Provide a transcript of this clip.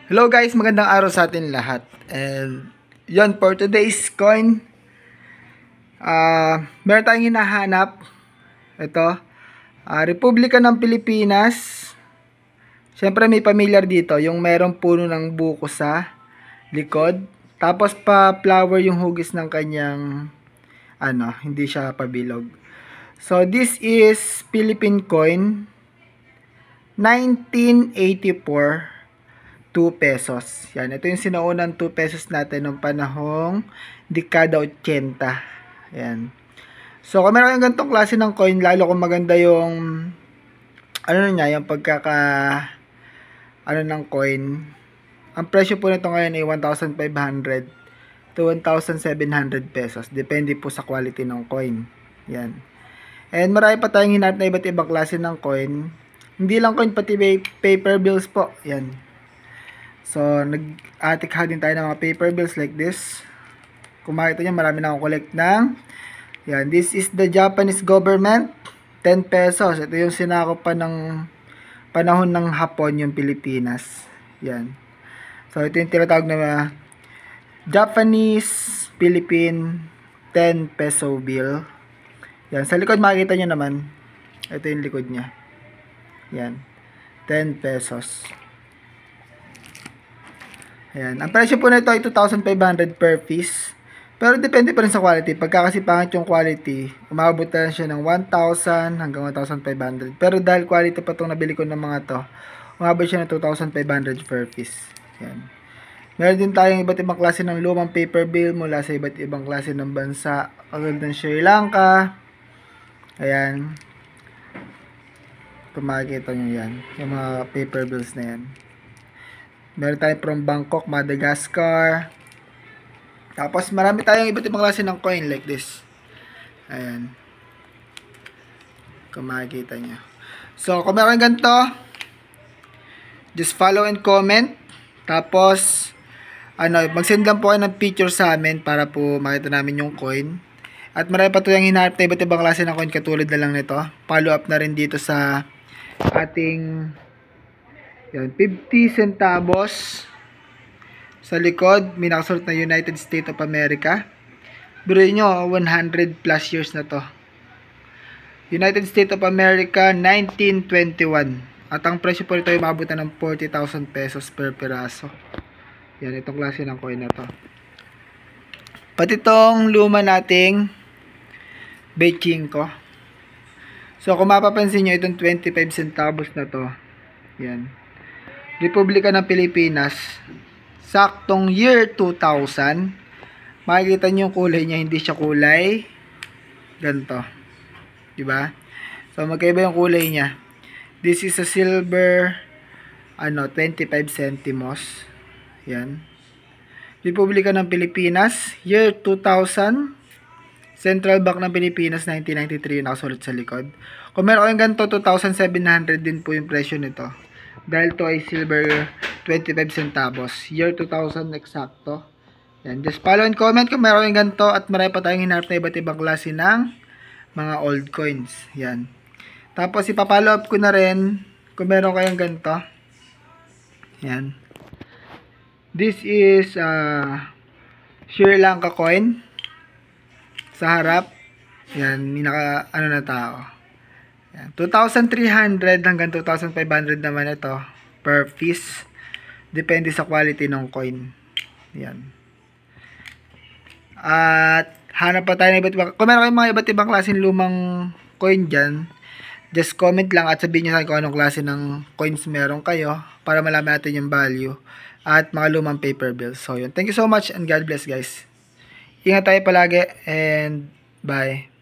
Hello guys, magandang araw sa atin lahat. And yon for today's coin, meron tayong hinahanap. Ito, Republika ng Pilipinas. Siyempre may pamilyar dito, yung merong puno ng buko sa likod. Tapos pa flower yung hugis ng kanyang, hindi siya pabilog. So this is Philippine coin, 1984. 2 pesos. Yan, ito yung sinaunang 2 pesos natin noong panahong dekada 80. Yan. So, kung meron kayong ganitong klase ng coin, lalo kung maganda yung yung ng coin. Ang presyo po nito ngayon ay 1,500 to 1,700 pesos. Depende po sa quality ng coin. Yan. And marami pa tayong hinanap na iba't ibang klase ng coin. Hindi lang coin, pati paper bills po. Yan. So, nag-atikha din tayo ng mga paper bills like this. Kung makita nyo, marami na akong collect ng. Yan, this is the Japanese government. 10 pesos. Ito yung sinakop pa ng panahon ng Hapon, yung Pilipinas. Yan. So, ito yung tinatawag na Japanese Philippine 10 peso bill. Yan, sa likod makikita nyo naman. Ito yung likod niya. Yan. 10 pesos. Ayan. Ang presyo po nito ay 2,500 per piece. Pero depende pa rin sa quality. Pagka kasi pangit yung quality, umabot na siya ng 1,000 hanggang 1,500. Pero dahil quality pa itong nabili ko ng mga to, umabot siya ng 2,500 per piece. Ayan. Meron din tayong iba't ibang klase ng lumang paper bill mula sa iba't ibang klase ng bansa. Agad ng Sri Lanka. Ayan. Kung makikita nyo yan. Yung mga paper bills na yan. Meron tayong from Bangkok, Madagascar. Tapos marami tayong iba't ibang klase ng coin like this. Ayan. Kung makikita nyo. So, kung meron ganito, just follow and comment. Tapos, mag-send lang po kayo ng picture sa amin para po makita namin yung coin. At marami pa ito yung hinahanap na iba't ibang klase ng coin katulad na lang nito. Follow up na rin dito sa ating yan, 50 centavos. Sa likod, may nakasulat na United States of America. Biruin nyo, 100 plus years na to. United States of America, 1921. At ang presyo po nito ay mabutan ng 40,000 pesos per piraso. Yan, itong klase ng coin na to. Pati itong luma nating Beijing ko. So, kung mapapansin nyo, itong 25 centavos na to. Yan. Republika ng Pilipinas, saktong year 2000. Makikita niyo yung kulay niya, hindi siya kulay ganito. Diba? So, magkaiba yung kulay niya. This is a silver 25 centimos. Yan. Republika ng Pilipinas, year 2000. Central Bank ng Pilipinas, 1993, yung nakasulat sa likod. Kung meron kayong ganito, 2,700 din po yung presyo nito. Dahil to ay silver 25 centavos. Year 2000 eksakto. Yan. Just follow and comment kung meron kayong ganito at marami pa tayong hinarap na iba't ibang klase ng mga old coins. Yan. Tapos ipapollow up ko na rin kung meron kayong ganito. Yan. This is Sri Lanka coin. Sa harap. Yan. May na tao. 2,300 hanggang 2,500 naman ito per piece. Depende sa quality ng coin. Yan. At hanap pa tayo ng iba't ibang. Kung meron kayong mga iba't ibang klaseng lumang coin dyan, just comment lang at sabihin nyo sa akin kung anong klase ng coins meron kayo para malaman natin yung value at mga lumang paper bills. So yun. Thank you so much and God bless guys. Ingat tayo palagi and bye.